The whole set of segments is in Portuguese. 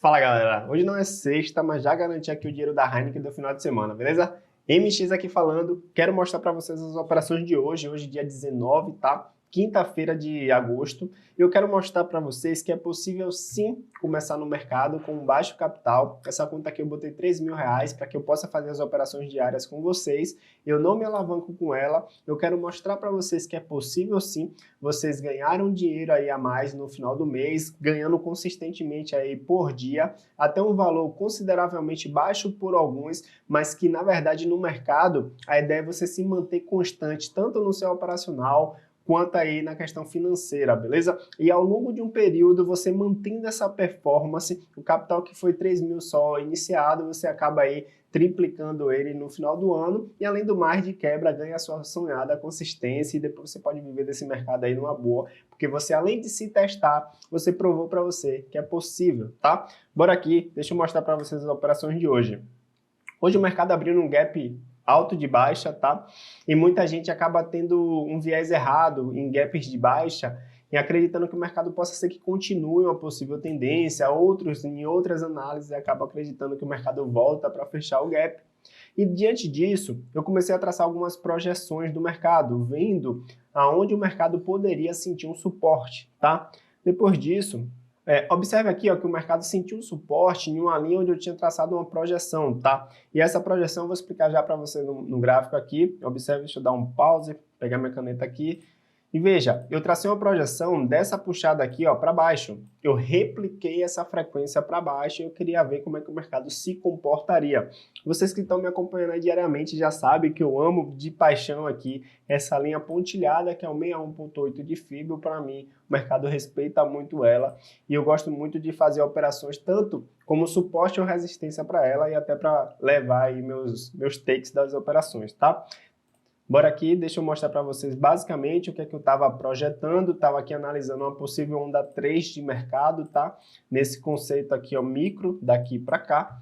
Fala galera, hoje não é sexta, mas já garanti aqui o dinheiro da Heineken do final de semana, beleza? MX aqui falando, quero mostrar para vocês as operações de hoje dia 19, tá? Quinta-feira de agosto, e eu quero mostrar para vocês que é possível sim começar no mercado com um baixo capital. Essa conta aqui eu botei R$ 3.000 para que eu possa fazer as operações diárias com vocês. Eu não me alavanco com ela, eu quero mostrar para vocês que é possível sim vocês ganharam dinheiro aí a mais no final do mês, ganhando consistentemente aí por dia, até um valor consideravelmente baixo por alguns, mas que na verdade no mercado a ideia é você se manter constante, tanto no seu operacional, quanto aí na questão financeira, beleza? E ao longo de um período, você mantendo essa performance, o capital que foi 3.000 só iniciado, você acaba aí triplicando ele no final do ano e além do mais, de quebra, ganha a sua sonhada consistência e depois você pode viver desse mercado aí numa boa, porque você além de se testar, você provou para você que é possível, tá? Bora aqui, deixa eu mostrar para vocês as operações de hoje. Hoje o mercado abriu num gap alto de baixa, tá? E muita gente acaba tendo um viés errado em gaps de baixa e acreditando que o mercado possa ser que continue uma possível tendência, outros em outras análises acabam acreditando que o mercado volta para fechar o gap. E diante disso, eu comecei a traçar algumas projeções do mercado, vendo aonde o mercado poderia sentir um suporte, tá? Depois disso, observe aqui ó, que o mercado sentiu um suporte em uma linha onde eu tinha traçado uma projeção, tá? E essa projeção eu vou explicar já para você no gráfico aqui. Observe, deixa eu dar um pause, pegar minha caneta aqui. E veja, eu tracei uma projeção dessa puxada aqui para baixo. Eu repliquei essa frequência para baixo e eu queria ver como é que o mercado se comportaria. Vocês que estão me acompanhando aí diariamente já sabem que eu amo de paixão aqui essa linha pontilhada que é o 61.8 de fibra. Para mim, o mercado respeita muito ela e eu gosto muito de fazer operações tanto como suporte ou resistência para ela e até para levar aí meus takes das operações, tá? Bora aqui, deixa eu mostrar para vocês basicamente o que é que eu estava projetando, estava aqui analisando uma possível onda 3 de mercado, tá? Nesse conceito aqui, ó, micro, daqui para cá.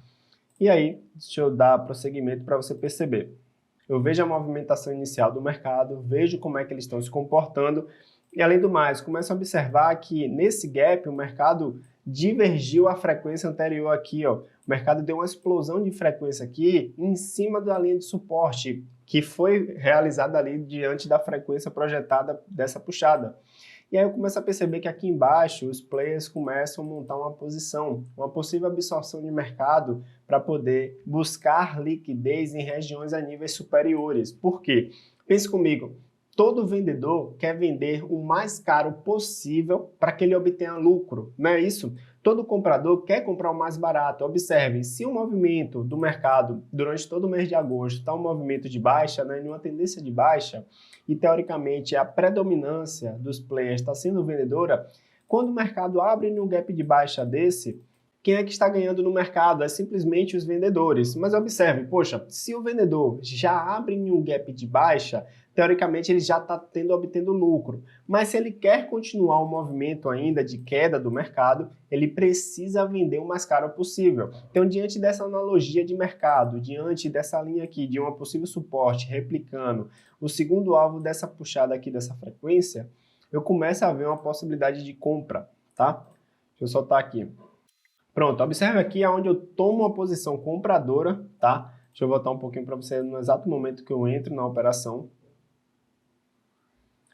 E aí, deixa eu dar prosseguimento para você perceber. Eu vejo a movimentação inicial do mercado, vejo como é que eles estão se comportando e, além do mais, começo a observar que nesse gap o mercado divergiu a frequência anterior aqui, ó. O mercado deu uma explosão de frequência aqui em cima da linha de suporte que foi realizada ali diante da frequência projetada dessa puxada. E aí eu começo a perceber que aqui embaixo os players começam a montar uma posição, uma possível absorção de mercado para poder buscar liquidez em regiões a níveis superiores. Por quê? Pense comigo, todo vendedor quer vender o mais caro possível para que ele obtenha lucro, não é isso? Todo comprador quer comprar o mais barato. Observem, se o movimento do mercado durante todo o mês de agosto está um movimento de baixa, né, em uma tendência de baixa, e teoricamente a predominância dos players está sendo vendedora, quando o mercado abre em um gap de baixa desse, quem é que está ganhando no mercado? É simplesmente os vendedores. Mas observe, poxa, se o vendedor já abre em um gap de baixa, teoricamente ele já está obtendo lucro. Mas se ele quer continuar o movimento ainda de queda do mercado, ele precisa vender o mais caro possível. Então, diante dessa analogia de mercado, diante dessa linha aqui de uma possível suporte replicando o segundo alvo dessa puxada aqui dessa frequência, eu começo a ver uma possibilidade de compra, tá? Deixa eu soltar aqui. Pronto, observe aqui onde eu tomo uma posição compradora, tá? Deixa eu voltar um pouquinho para você no exato momento que eu entro na operação.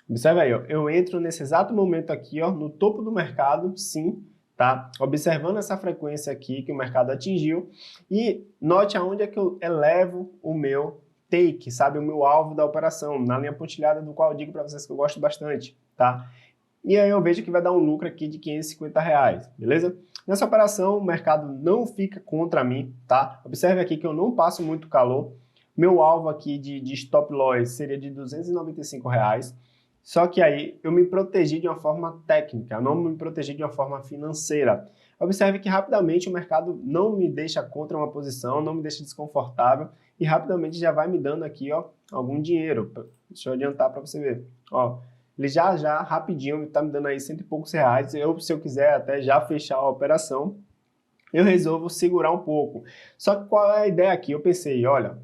Observe aí, ó, eu entro nesse exato momento aqui, ó, no topo do mercado, sim, tá? Observando essa frequência aqui que o mercado atingiu e note aonde é que eu elevo o meu take, sabe? O meu alvo da operação, na linha pontilhada do qual eu digo para vocês que eu gosto bastante, tá? E aí eu vejo que vai dar um lucro aqui de R$ 550, beleza? Nessa operação, o mercado não fica contra mim, tá? Observe aqui que eu não passo muito calor. Meu alvo aqui de stop loss seria de R$ 295. Só que aí eu me protegi de uma forma técnica, não me protegi de uma forma financeira. Observe que rapidamente o mercado não me deixa contra uma posição, não me deixa desconfortável e rapidamente já vai me dando aqui, ó, algum dinheiro. Deixa eu adiantar para você ver. Ó, ele já rapidinho está me dando aí R$ 100 e poucos. Se eu quiser até já fechar a operação, eu resolvo segurar um pouco. Só que qual é a ideia aqui? Eu pensei, olha,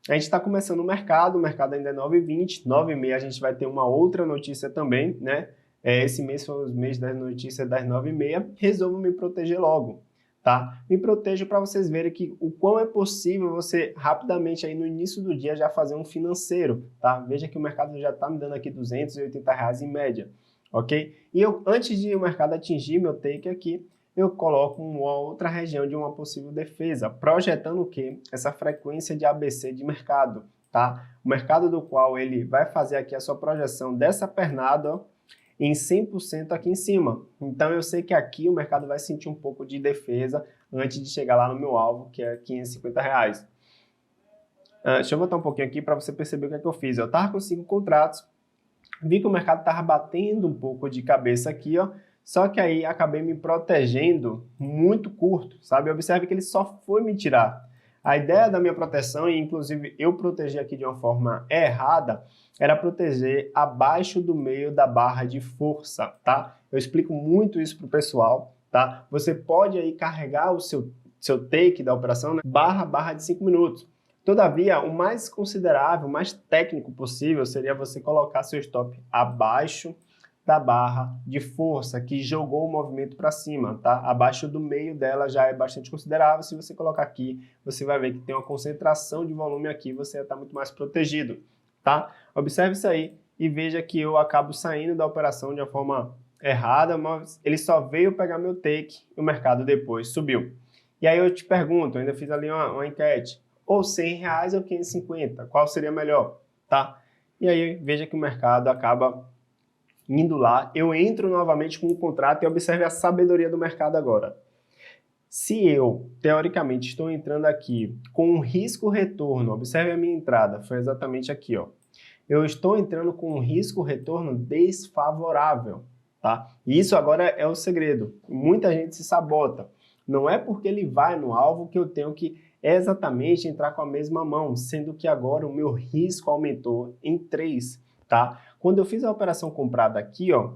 a gente está começando o mercado ainda é 9h20, 9h30 a gente vai ter uma outra notícia também, né? Esse mês foi o mês das notícias das 9h30, resolvo me proteger logo. tá? Me protejo para vocês verem que o quão é possível você rapidamente aí no início do dia já fazer um financeiro, tá? Veja que o mercado já está me dando aqui R$ 280 em média, ok? E eu, antes de o mercado atingir meu take aqui, eu coloco uma outra região de uma possível defesa, projetando o quê? Essa frequência de ABC de mercado, tá? O mercado do qual ele vai fazer aqui a sua projeção dessa pernada, ó, em 100% aqui em cima. Então eu sei que aqui o mercado vai sentir um pouco de defesa antes de chegar lá no meu alvo, que é R$ 550. Deixa eu botar um pouquinho aqui para você perceber o que é que eu fiz. Eu estava com 5 contratos, vi que o mercado estava batendo um pouco de cabeça aqui, ó, só que aí acabei me protegendo muito curto, sabe? Observe que ele só foi me tirar. A ideia da minha proteção, e inclusive eu protegi aqui de uma forma errada, era proteger abaixo do meio da barra de força, tá? Eu explico muito isso para o pessoal, tá? Você pode aí carregar o seu take da operação, né? barra de 5 minutos. Todavia, o mais considerável, o mais técnico possível seria você colocar seu stop abaixo da barra de força que jogou o movimento para cima, tá? Abaixo do meio dela já é bastante considerável. Se você colocar aqui, você vai ver que tem uma concentração de volume aqui, você vai estar muito mais protegido, tá? Observe isso aí e veja que eu acabo saindo da operação de uma forma errada, mas ele só veio pegar meu take e o mercado depois subiu. E aí eu te pergunto, eu ainda fiz ali uma enquete, ou R$ 100 ou 550, qual seria melhor, tá? E aí veja que o mercado acaba indo lá, eu entro novamente com o contrato e observe a sabedoria do mercado agora. Se eu, teoricamente, estou entrando aqui com um risco-retorno, observe a minha entrada, foi exatamente aqui, ó. Eu estou entrando com um risco-retorno desfavorável, tá? E isso agora é o segredo. Muita gente se sabota. Não é porque ele vai no alvo que eu tenho que exatamente entrar com a mesma mão, sendo que agora o meu risco aumentou em 3, tá? Quando eu fiz a operação comprada aqui, ó,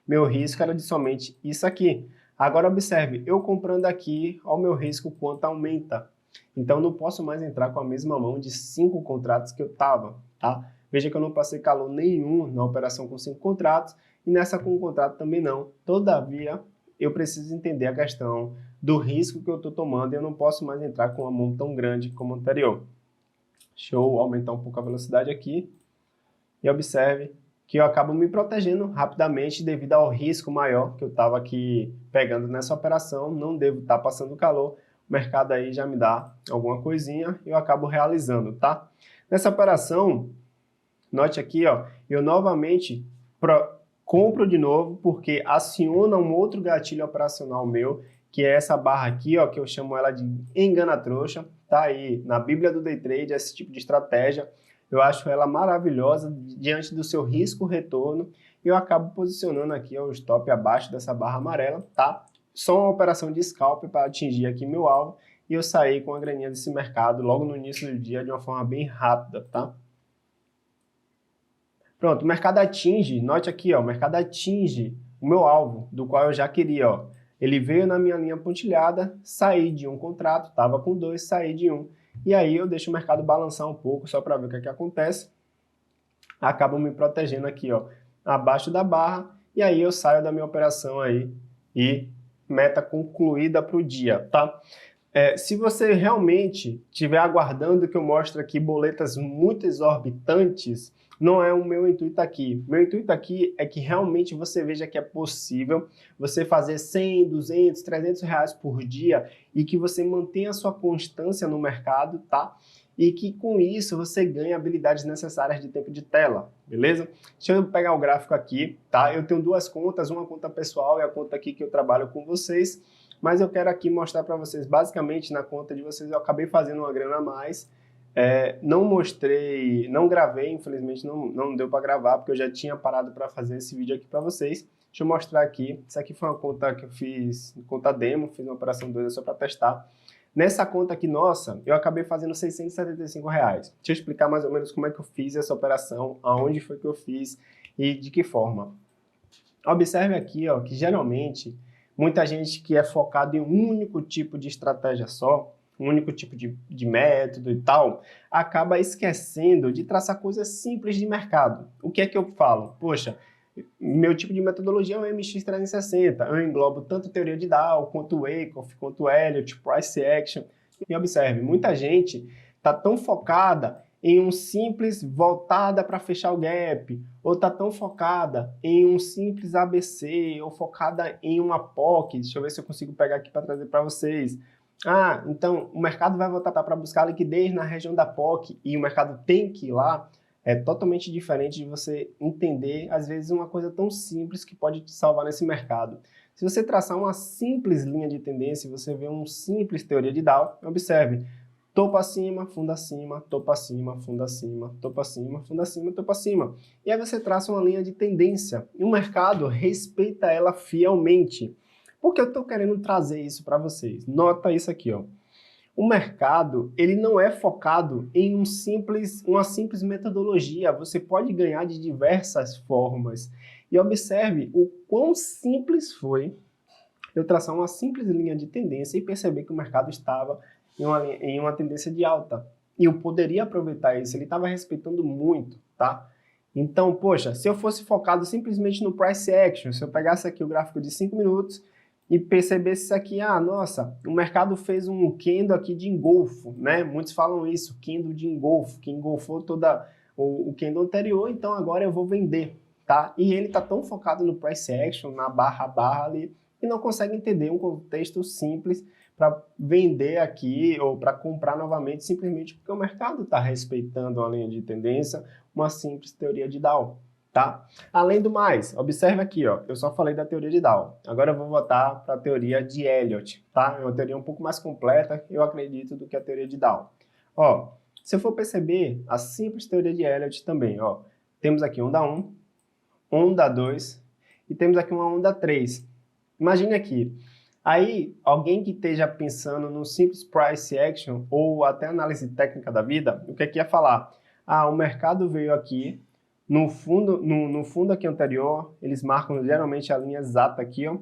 meu risco era de somente isso aqui. Agora observe, eu comprando aqui, ó, o meu risco quanto aumenta. Então não posso mais entrar com a mesma mão de 5 contratos que eu estava, tá? Veja que eu não passei calor nenhum na operação com 5 contratos e nessa com um contrato também não. Todavia, eu preciso entender a questão do risco que eu estou tomando e eu não posso mais entrar com uma mão tão grande como a anterior. Deixa eu aumentar um pouco a velocidade aqui e observe que eu acabo me protegendo rapidamente devido ao risco maior que eu estava aqui pegando nessa operação. Não devo estar passando calor, o mercado aí já me dá alguma coisinha e eu acabo realizando, tá? Nessa operação, note aqui, ó, eu novamente compro de novo porque aciona um outro gatilho operacional meu, que é essa barra aqui, ó, que eu chamo ela de engana-trouxa. Tá aí na Bíblia do Day Trade esse tipo de estratégia. Eu acho ela maravilhosa diante do seu risco-retorno e eu acabo posicionando aqui ó, o stop abaixo dessa barra amarela, tá? Só uma operação de scalp para atingir aqui meu alvo e eu saí com a graninha desse mercado logo no início do dia de uma forma bem rápida, tá? Pronto, o mercado atinge, note aqui, ó, o mercado atinge o meu alvo, do qual eu já queria, ó. Ele veio na minha linha pontilhada, saí de um contrato, estava com 2, saí de um. E aí eu deixo o mercado balançar um pouco, só para ver o que é que acontece. Acabo me protegendo aqui, ó, abaixo da barra, e aí eu saio da minha operação aí e meta concluída para o dia, tá? Se você realmente estiver aguardando que eu mostre aqui boletas muito exorbitantes, não é o meu intuito aqui. Meu intuito aqui é que realmente você veja que é possível você fazer 100, 200, 300 reais por dia e que você mantenha a sua constância no mercado, tá? E que com isso você ganhe habilidades necessárias de tempo de tela, beleza? Deixa eu pegar o gráfico aqui, tá? Eu tenho duas contas, uma conta pessoal e a conta aqui que eu trabalho com vocês, mas eu quero aqui mostrar para vocês, basicamente na conta de vocês eu acabei fazendo uma grana a mais. Não mostrei, não gravei, infelizmente não deu para gravar, porque eu já tinha parado para fazer esse vídeo aqui para vocês. Deixa eu mostrar aqui, isso aqui foi uma conta que eu fiz, conta demo, fiz uma operação 2 só para testar. Nessa conta aqui, nossa, eu acabei fazendo R$ 675. Deixa eu explicar mais ou menos como é que eu fiz essa operação, aonde foi que eu fiz e de que forma. Observe aqui ó, que geralmente muita gente que é focado em um único tipo de estratégia só, um único tipo de método e tal, acaba esquecendo de traçar coisas simples de mercado. O que é que eu falo? Poxa, Meu tipo de metodologia é o MX360. Eu englobo tanto teoria de Dow, quanto Wyckoff, quanto Elliott, Price Action. E observe, muita gente está tão focada em um simples voltada para fechar o gap, ou está tão focada em um simples ABC, ou focada em uma POC. Deixa eu ver se eu consigo pegar aqui para trazer para vocês. Ah, então o mercado vai voltar para buscar liquidez na região da POC e o mercado tem que ir lá. É totalmente diferente de você entender, às vezes, uma coisa tão simples que pode te salvar nesse mercado. Se você traçar uma simples linha de tendência, você vê uma simples teoria de Dow, observe, topo acima, fundo acima, topo acima, fundo acima, topo acima, fundo acima, topo acima. E aí você traça uma linha de tendência e o mercado respeita ela fielmente. Por que eu estou querendo trazer isso para vocês? Nota isso aqui, ó. O mercado, ele não é focado em uma simples metodologia. Você pode ganhar de diversas formas. E observe o quão simples foi eu traçar uma simples linha de tendência e perceber que o mercado estava em uma tendência de alta. E eu poderia aproveitar isso, ele estava respeitando muito, tá? Então, poxa, se eu fosse focado simplesmente no price action, se eu pegasse aqui o gráfico de 5 minutos e percebesse isso aqui, ah, nossa, o mercado fez um candle aqui de engolfo, né? Muitos falam isso, candle de engolfo, que engolfou toda o candle anterior, então agora eu vou vender, tá? E ele tá tão focado no price action, na barra ali, e não consegue entender um contexto simples para vender aqui ou para comprar novamente, simplesmente porque o mercado está respeitando a linha de tendência, uma simples teoria de Dow. Tá? Além do mais, observe aqui, ó, eu só falei da teoria de Dow. Agora eu vou voltar para a teoria de Elliott, tá? É uma teoria um pouco mais completa, eu acredito, do que a teoria de Dow. Ó, se eu for perceber, a simples teoria de Elliott também, ó, temos aqui onda 1, onda 2 e temos aqui uma onda 3. Imagine aqui, aí alguém que esteja pensando no simples price action ou até análise técnica da vida, o que é que ia falar? Ah, o mercado veio aqui, no fundo aqui anterior, eles marcam geralmente a linha exata aqui, ó,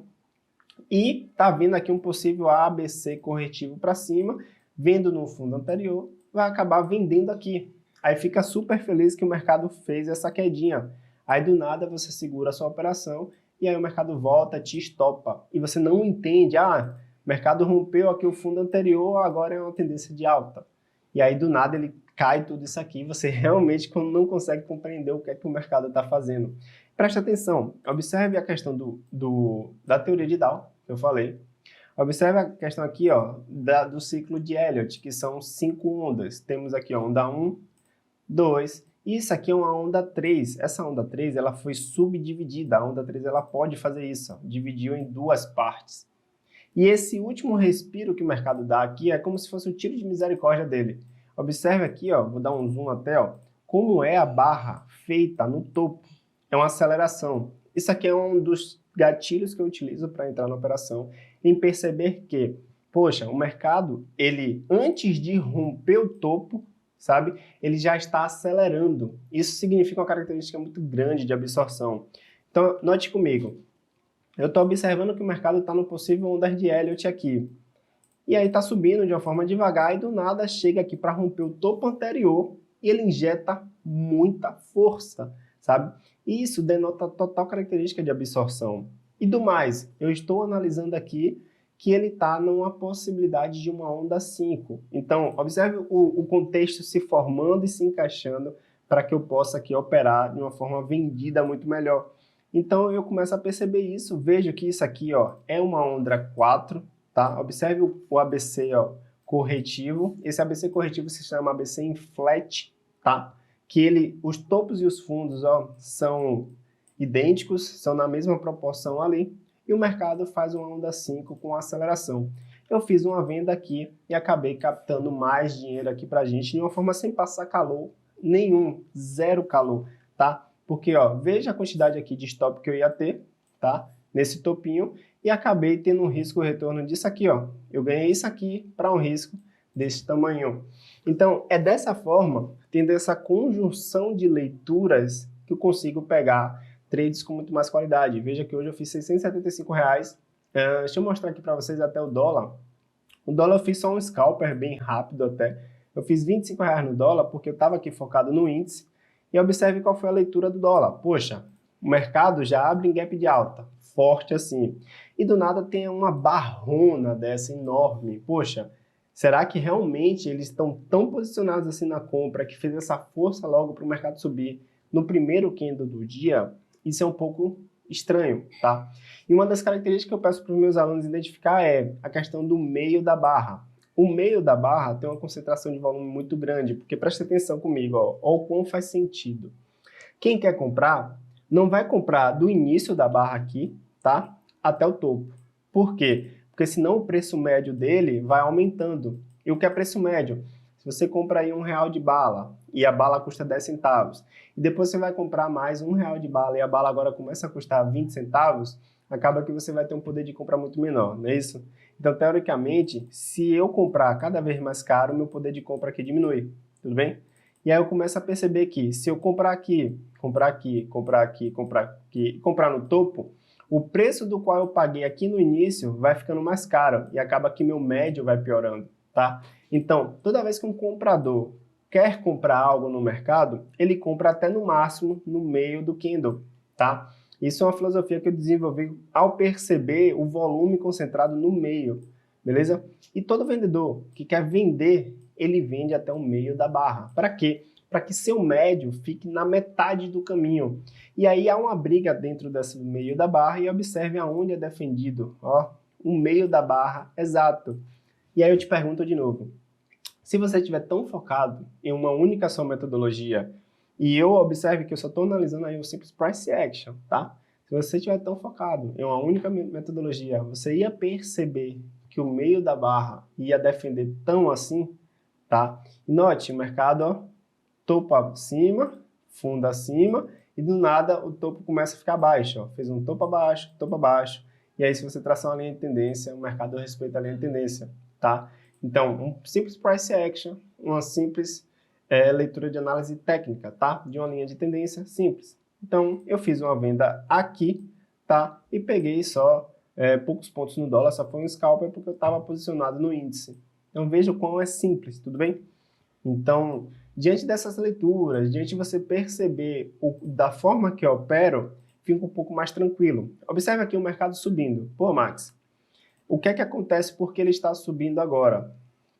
e tá vindo aqui um possível ABC corretivo para cima, vendo no fundo anterior, vai acabar vendendo aqui. Aí fica super feliz que o mercado fez essa quedinha. Aí do nada você segura a sua operação e aí o mercado volta, te estopa. E você não entende, ah, o mercado rompeu aqui o fundo anterior, agora é uma tendência de alta. E aí do nada ele cai tudo isso aqui, você realmente não consegue compreender o que é que o mercado está fazendo. Preste atenção, observe a questão da teoria de Dow, que eu falei. Observe a questão aqui, ó, do ciclo de Elliott, que são 5 ondas. Temos aqui ó, onda 1, 2, e isso aqui é uma onda 3. Essa onda 3 ela foi subdividida, a onda 3 ela pode fazer isso, ó, dividiu em 2 partes. E esse último respiro que o mercado dá aqui é como se fosse o tiro de misericórdia dele. Observe aqui, ó, vou dar um zoom até, ó, como é a barra feita no topo. É uma aceleração. Isso aqui é um dos gatilhos que eu utilizo para entrar na operação, em perceber que, poxa, o mercado, ele, antes de romper o topo, sabe, ele já está acelerando. Isso significa uma característica muito grande de absorção. Então, note comigo, eu estou observando que o mercado está no possível onda de Elliott aqui. E aí está subindo de uma forma devagar e do nada chega aqui para romper o topo anterior e ele injeta muita força, sabe? E isso denota total característica de absorção. E do mais, eu estou analisando aqui que ele está numa possibilidade de uma onda 5. Então, observe o contexto se formando e se encaixando para que eu possa aqui operar de uma forma vendida muito melhor. Então, eu começo a perceber isso, vejo que isso aqui ó, é uma onda 4, tá? Observe o ABC ó, corretivo. Esse ABC corretivo se chama ABC em flat, tá? Que os topos e os fundos ó, são idênticos, são na mesma proporção ali, e o mercado faz uma onda 5 com aceleração. Eu fiz uma venda aqui e acabei captando mais dinheiro aqui pra gente de uma forma sem passar calor nenhum, zero calor, tá? Porque, ó, veja a quantidade aqui de stop que eu ia ter, tá? Nesse topinho, e acabei tendo um risco-retorno disso aqui, ó. Eu ganhei isso aqui para um risco desse tamanho. Então, é dessa forma, tendo essa conjunção de leituras, que eu consigo pegar trades com muito mais qualidade. Veja que hoje eu fiz R$675. Deixa eu mostrar aqui para vocês até o dólar. O dólar eu fiz só um scalper bem rápido até. Eu fiz R$25 no dólar porque eu estava aqui focado no índice. E observe qual foi a leitura do dólar. Poxa, o mercado já abre em gap de alta, forte assim. E do nada tem uma barrona dessa enorme. Poxa, será que realmente eles estão tão posicionados assim na compra que fez essa força logo para o mercado subir no primeiro candle do dia? Isso é um pouco estranho, tá? E uma das características que eu peço para os meus alunos identificar é a questão do meio da barra. O meio da barra tem uma concentração de volume muito grande, porque presta atenção comigo, ó o quão faz sentido. Quem quer comprar, não vai comprar do início da barra aqui, tá? Até o topo. Por quê? Porque senão o preço médio dele vai aumentando. E o que é preço médio? Se você compra aí R$1 de bala e a bala custa 10 centavos, e depois você vai comprar mais R$1 de bala e a bala agora começa a custar 20 centavos, acaba que você vai ter um poder de compra muito menor, não é isso? Então, teoricamente, se eu comprar cada vez mais caro, meu poder de compra aqui diminui, tudo bem? E aí eu começo a perceber que se eu comprar aqui, comprar aqui, comprar aqui, comprar aqui, comprar no topo, o preço do qual eu paguei aqui no início vai ficando mais caro e acaba que meu médio vai piorando, tá? Então, toda vez que um comprador quer comprar algo no mercado, ele compra até no máximo no meio do candle, tá? Isso é uma filosofia que eu desenvolvi ao perceber o volume concentrado no meio, beleza? E todo vendedor que quer vender, ele vende até o meio da barra. Para quê? Para que seu médio fique na metade do caminho. E aí há uma briga dentro desse meio da barra e observe aonde é defendido, ó, o meio da barra exato. E aí eu te pergunto de novo, se você estiver tão focado em uma única só metodologia, e eu observe que eu só estou analisando aí o simples price action, tá? Se você estiver tão focado em uma única metodologia, você ia perceber que o meio da barra ia defender tão assim, tá? E note, o mercado, ó, topo acima, fundo acima, e do nada o topo começa a ficar baixo, ó. Fez um topo abaixo, e aí se você traçar uma linha de tendência, o mercado respeita a linha de tendência, tá? Então, um simples price action, uma simples leitura de análise técnica, tá? De uma linha de tendência simples. Então, eu fiz uma venda aqui, tá? E peguei só poucos pontos no dólar, só foi um scalper porque eu estava posicionado no índice. Então, veja o quão é simples, tudo bem? Então, diante dessas leituras, diante de você perceber da forma que eu opero, fica um pouco mais tranquilo. Observe aqui o mercado subindo. Pô, Max, o que é que acontece porque ele está subindo agora?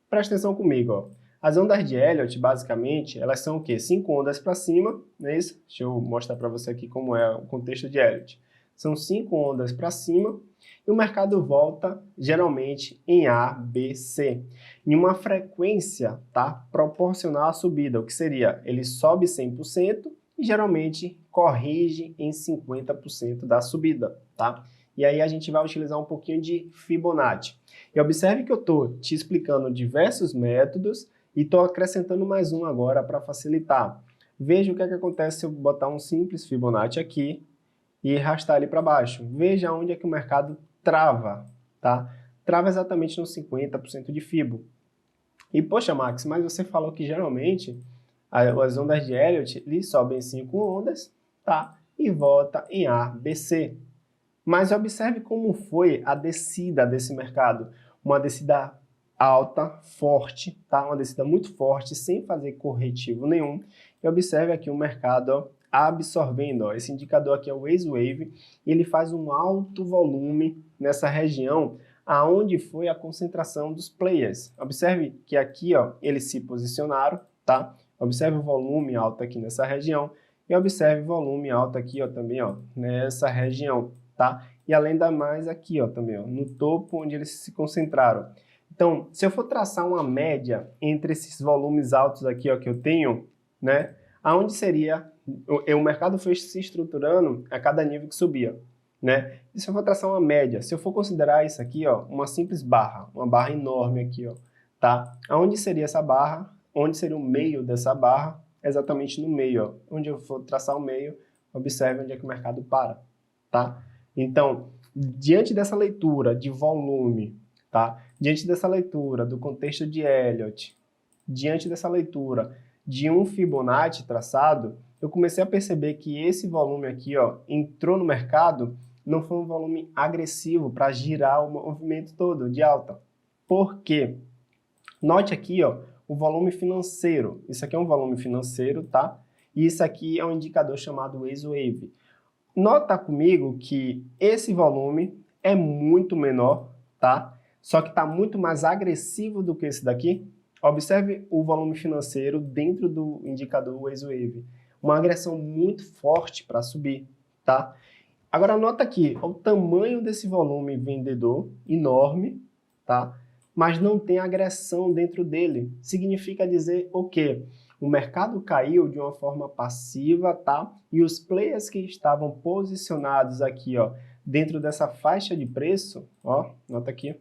Presta atenção comigo, ó. As ondas de Elliott, basicamente, elas são o quê? 5 ondas para cima, não é isso? Deixa eu mostrar para você aqui como é o contexto de Elliott. São 5 ondas para cima e o mercado volta, geralmente, em A, B, C, em uma frequência, tá? Proporcional à subida, o que seria? Ele sobe 100% e, geralmente, corrige em 50% da subida, tá? E aí a gente vai utilizar um pouquinho de Fibonacci. E observe que eu estou te explicando diversos métodos e estou acrescentando mais um agora para facilitar. Veja o que é que acontece se eu botar um simples Fibonacci aqui e arrastar ele para baixo. Veja onde é que o mercado trava, tá? Trava exatamente no 50% de Fibo. E, poxa, Max, mas você falou que geralmente as ondas de Elliott, ele sobe em 5 ondas, tá? E volta em A, B, C. Mas observe como foi a descida desse mercado. Uma descida alta, forte, tá? Uma descida muito forte, sem fazer corretivo nenhum. E observe aqui o mercado, ó, absorvendo. Ó. Esse indicador aqui é o X-Wave, e ele faz um alto volume nessa região, aonde foi a concentração dos players. Observe que aqui, ó, eles se posicionaram, tá? Observe o volume alto aqui nessa região, e observe o volume alto aqui, ó, também, ó, nessa região, tá? E além da mais aqui, ó, também, ó, no topo onde eles se concentraram. Então, se eu for traçar uma média entre esses volumes altos aqui, ó, que eu tenho, né, aonde seria o mercado foi se estruturando a cada nível que subia, né? E se eu for traçar uma média, se eu for considerar isso aqui, ó, uma simples barra, uma barra enorme aqui, ó, tá? Aonde seria essa barra? Onde seria o meio dessa barra? Exatamente no meio, ó. Onde eu for traçar o meio, observe onde é que o mercado para, tá? Então, diante dessa leitura de volume, tá? Diante dessa leitura do contexto de Elliott, diante dessa leitura de um Fibonacci traçado, eu comecei a perceber que esse volume aqui, ó, entrou no mercado, não foi um volume agressivo para girar o movimento todo de alta. Por quê? Note aqui, ó, o volume financeiro. Isso aqui é um volume financeiro, tá? E isso aqui é um indicador chamado X-Wave. Nota comigo que esse volume é muito menor, tá? Só que está muito mais agressivo do que esse daqui. Observe o volume financeiro dentro do indicador Waze Wave. Uma agressão muito forte para subir, tá? Agora nota aqui, o tamanho desse volume vendedor, enorme, tá? Mas não tem agressão dentro dele. Significa dizer o quê? O mercado caiu de uma forma passiva, tá? E os players que estavam posicionados aqui, ó, dentro dessa faixa de preço, ó, nota aqui,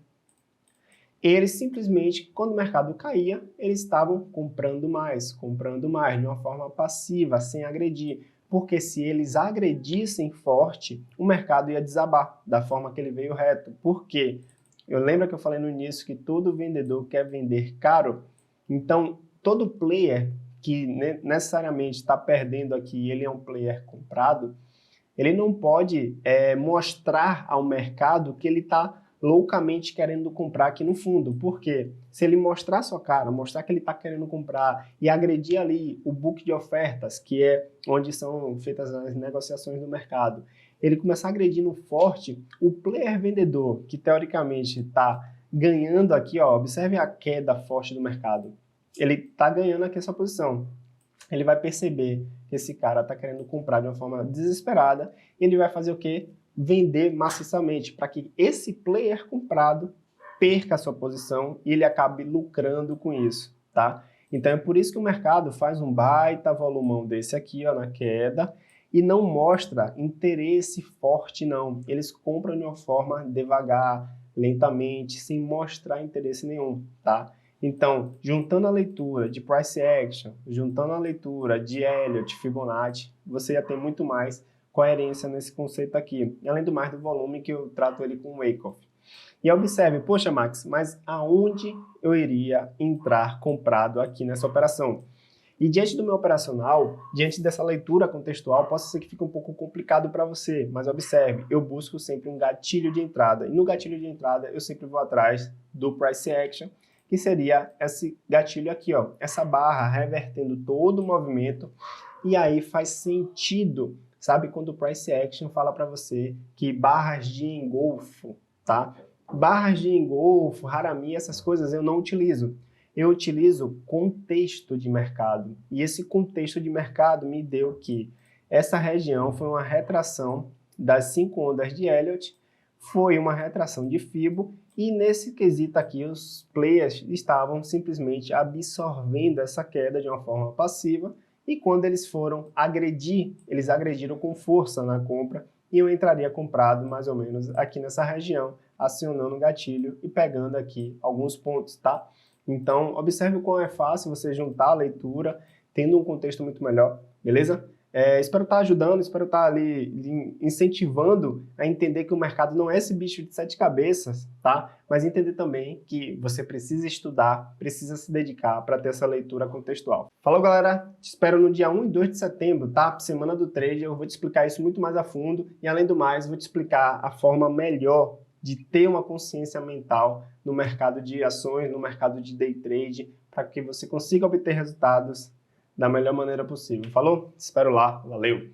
eles simplesmente, quando o mercado caía, eles estavam comprando mais, de uma forma passiva, sem agredir. Porque se eles agredissem forte, o mercado ia desabar, da forma que ele veio reto. Por quê? Eu lembro que eu falei no início que todo vendedor quer vender caro, então todo player que necessariamente está perdendo aqui, ele é um player comprado, ele não pode mostrar ao mercado que ele está loucamente querendo comprar aqui no fundo. Por quê? Se ele mostrar sua cara, mostrar que ele está querendo comprar e agredir ali o book de ofertas, que é onde são feitas as negociações do mercado, ele começar agredindo forte, o player vendedor, que teoricamente está ganhando aqui, ó, observe a queda forte do mercado, ele está ganhando aqui essa posição. Ele vai perceber que esse cara está querendo comprar de uma forma desesperada e ele vai fazer o quê? Vender maciçamente, para que esse player comprado perca a sua posição e ele acabe lucrando com isso, tá? Então é por isso que o mercado faz um baita volumão desse aqui, ó, na queda, e não mostra interesse forte, não. Eles compram de uma forma devagar, lentamente, sem mostrar interesse nenhum, tá? Então, juntando a leitura de Price Action, juntando a leitura de Elliott, Fibonacci, você já tem muito mais coerência nesse conceito aqui, além do mais do volume que eu trato ele com o Wyckoff. E observe, poxa Max, mas aonde eu iria entrar comprado aqui nessa operação? E diante do meu operacional, diante dessa leitura contextual, possa ser que fique um pouco complicado para você, mas observe, eu busco sempre um gatilho de entrada, e no gatilho de entrada eu sempre vou atrás do Price Action, que seria esse gatilho aqui, ó, essa barra revertendo todo o movimento, e aí faz sentido, sabe, quando o Price Action fala para você que barras de engolfo, tá? Barras de engolfo, Harami, essas coisas eu não utilizo. Eu utilizo contexto de mercado, e esse contexto de mercado me deu que essa região foi uma retração das 5 ondas de Elliott, foi uma retração de Fibo, e nesse quesito aqui, os players estavam simplesmente absorvendo essa queda de uma forma passiva, e quando eles foram agredir, eles agrediram com força na compra, e eu entraria comprado mais ou menos aqui nessa região, acionando o gatilho e pegando aqui alguns pontos, tá? Então, observe o quão é fácil você juntar a leitura, tendo um contexto muito melhor, beleza? Espero estar ajudando, espero estar ali incentivando a entender que o mercado não é esse bicho de 7 cabeças, tá? Mas entender também que você precisa estudar, precisa se dedicar para ter essa leitura contextual. Falou, galera? Te espero no dia 1 e 2 de setembro, tá? Semana do Trade, eu vou te explicar isso muito mais a fundo e, além do mais, vou te explicar a forma melhor de ter uma consciência mental no mercado de ações, no mercado de day trade, para que você consiga obter resultados da melhor maneira possível. Falou? Te espero lá. Valeu!